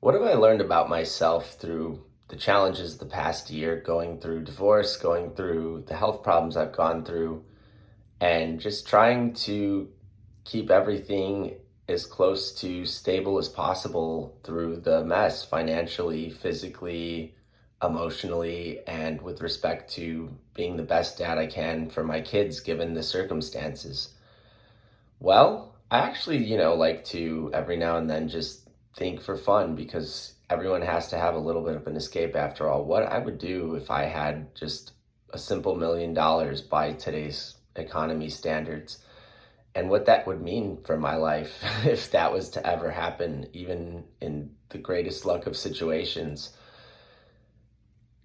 What have I learned about myself through the challenges of the past year, going through divorce, going through the health problems I've gone through, and just trying to keep everything as close to stable as possible through the mess, financially, physically, emotionally, and with respect to being the best dad I can for my kids given the circumstances? Well, I actually, like to every now and then just think for fun because everyone has to have a little bit of an escape after all. What I would do if I had just a simple $1 million by today's economy standards, and what that would mean for my life if that was to ever happen, even in the greatest luck of situations.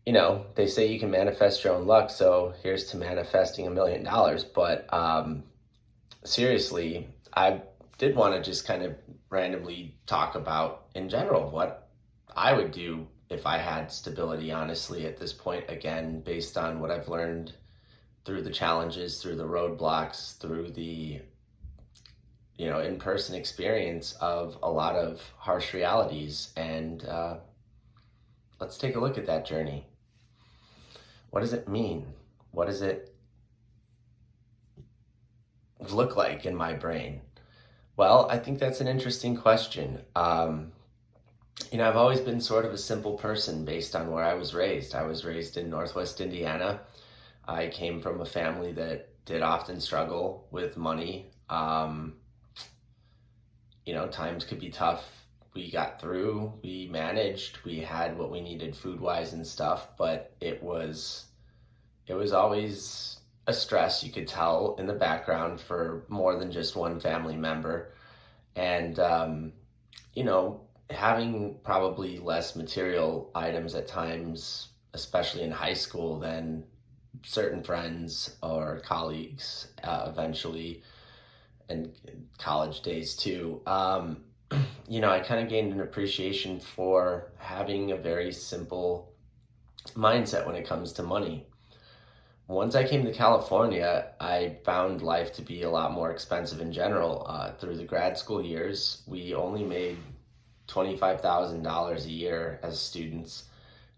They say you can manifest your own luck, so here's to manifesting $1 million. But seriously, I did want to just kind of randomly talk about in general what I would do if I had stability, honestly, at this point, again, based on what I've learned through the challenges, through the roadblocks, through the in-person experience of a lot of harsh realities. And let's take a look at that journey. What does it mean? What does it look like in my brain? Well, I think that's an interesting question. I've always been sort of a simple person based on where I was raised. I was raised in Northwest Indiana. I came from a family that did often struggle with money. Times could be tough. We got through, we managed, we had what we needed food-wise and stuff, but it was always a stress, you could tell in the background, for more than just one family member. And having probably less material items at times, especially in high school, than certain friends or colleagues eventually, and college days too. I kind of gained an appreciation for having a very simple mindset when it comes to money. Once I came to California, I found life to be a lot more expensive in general. Through the grad school years, we only made $25,000 a year as students.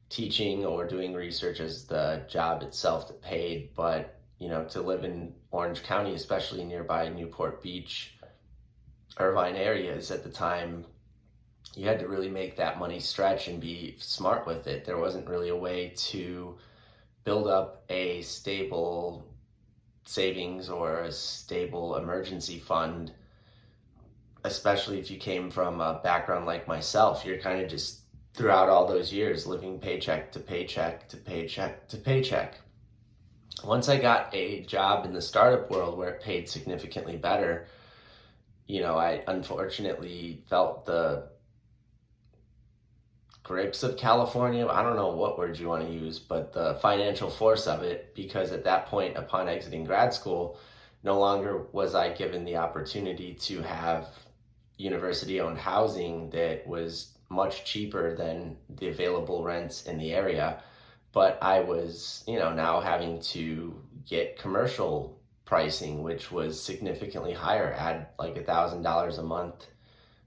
Teaching or doing research as the job itself that paid, but to live in Orange County, especially nearby Newport Beach, Irvine areas at the time, you had to really make that money stretch and be smart with it. There wasn't really a way to build up a stable savings or a stable emergency fund, especially if you came from a background like myself. You're kind of just throughout all those years living paycheck to paycheck to paycheck to paycheck. Once I got a job in the startup world where it paid significantly better, I unfortunately felt the grips of California. I don't know what word you want to use, but the financial force of it, because at that point, upon exiting grad school, no longer was I given the opportunity to have university-owned housing that was much cheaper than the available rents in the area. But I was, now having to get commercial pricing, which was significantly higher, add like $1,000 a month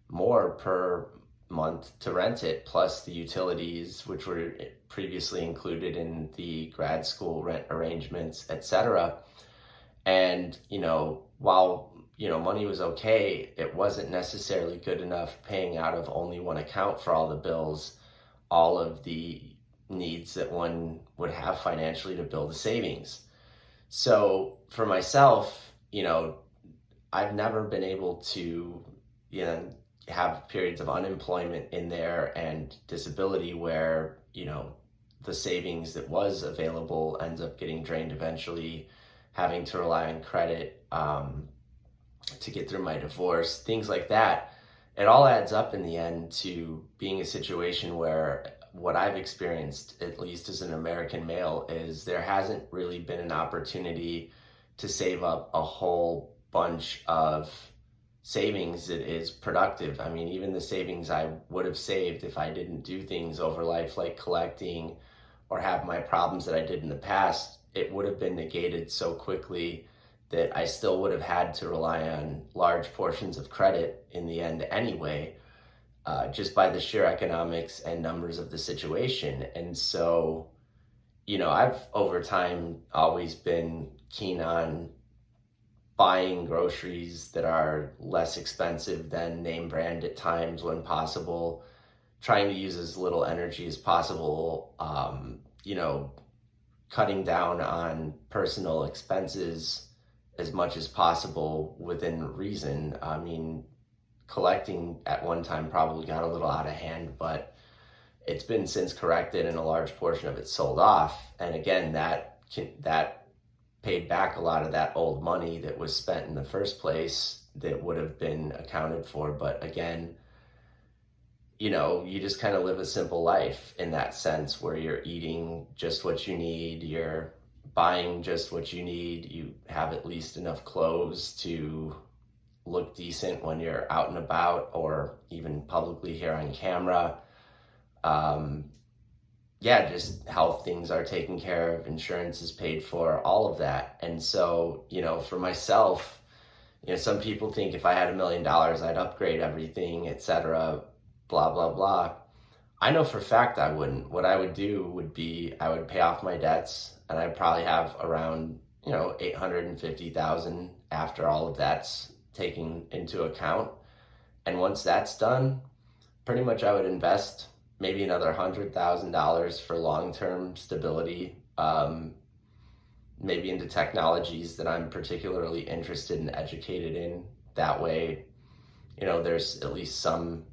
more per month to rent it, plus the utilities, which were previously included in the grad school rent arrangements, etc. And, while, money was okay, it wasn't necessarily good enough paying out of only one account for all the bills, all of the needs that one would have financially to build a savings. So for myself, I've never been able to, have periods of unemployment in there and disability where, the savings that was available ends up getting drained eventually, having to rely on credit to get through my divorce, things like that. It all adds up in the end to being a situation where what I've experienced, at least as an American male, is there hasn't really been an opportunity to save up a whole bunch of savings that is productive. I mean, even the savings I would have saved if I didn't do things over life like collecting or have my problems that I did in the past, it would have been negated so quickly that I still would have had to rely on large portions of credit in the end anyway. just by the sheer economics and numbers of the situation. And so, I've over time always been keen on buying groceries that are less expensive than name brand at times when possible, trying to use as little energy as possible, cutting down on personal expenses as much as possible within reason. I mean, collecting at one time probably got a little out of hand, but it's been since corrected and a large portion of it sold off. And again, that paid back a lot of that old money that was spent in the first place that would have been accounted for. But again, you just kind of live a simple life in that sense where you're eating just what you need, you're buying just what you need, you have at least enough clothes to look decent when you're out and about or even publicly here on camera. Just health things are taken care of, insurance is paid for, all of that. And so, for myself, some people think if I had $1 million, I'd upgrade everything, etc., blah, blah, blah. I know for a fact I wouldn't. What I would do would be I would pay off my debts, and I'd probably have around, $850,000 after all of that's taken into account. And once that's done, pretty much I would invest maybe another $100,000 for long-term stability, maybe into technologies that I'm particularly interested and educated in. That way, there's at least some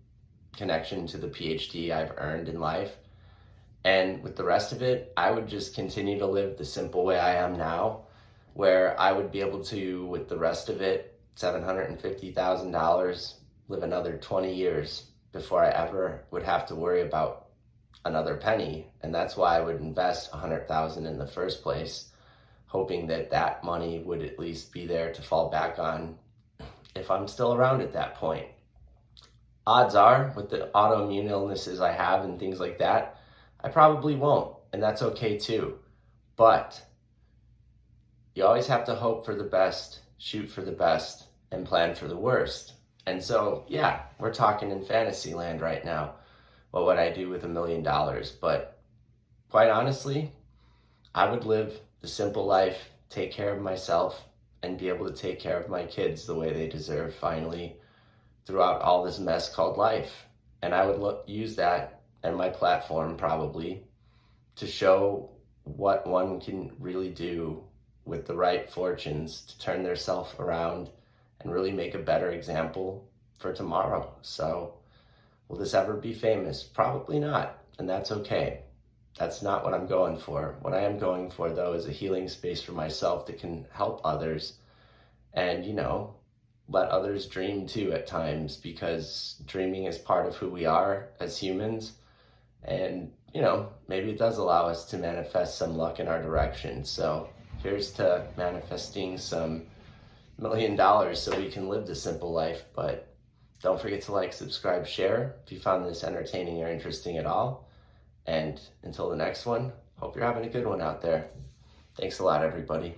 connection to the PhD I've earned in life. And with the rest of it, I would just continue to live the simple way I am now, where I would be able to, with the rest of it, $750,000, live another 20 years before I ever would have to worry about another penny. And that's why I would invest $100,000 in the first place, hoping that that money would at least be there to fall back on if I'm still around at that point. Odds are, with the autoimmune illnesses I have and things like that, I probably won't, and that's okay too. But you always have to hope for the best, shoot for the best, and plan for the worst. And so, yeah, we're talking in fantasy land right now. What would I do with $1 million? But quite honestly, I would live the simple life, take care of myself, and be able to take care of my kids the way they deserve finally throughout all this mess called life. And I would use that and my platform probably to show what one can really do with the right fortunes to turn their self around and really make a better example for tomorrow. So will this ever be famous? Probably not, and that's okay. That's not what I'm going for. What I am going for, though, is a healing space for myself that can help others and, let others dream too at times, because dreaming is part of who we are as humans. And, maybe it does allow us to manifest some luck in our direction. So here's to manifesting some $1 million so we can live the simple life. But don't forget to like, subscribe, share if you found this entertaining or interesting at all. And until the next one, hope you're having a good one out there. Thanks a lot, everybody.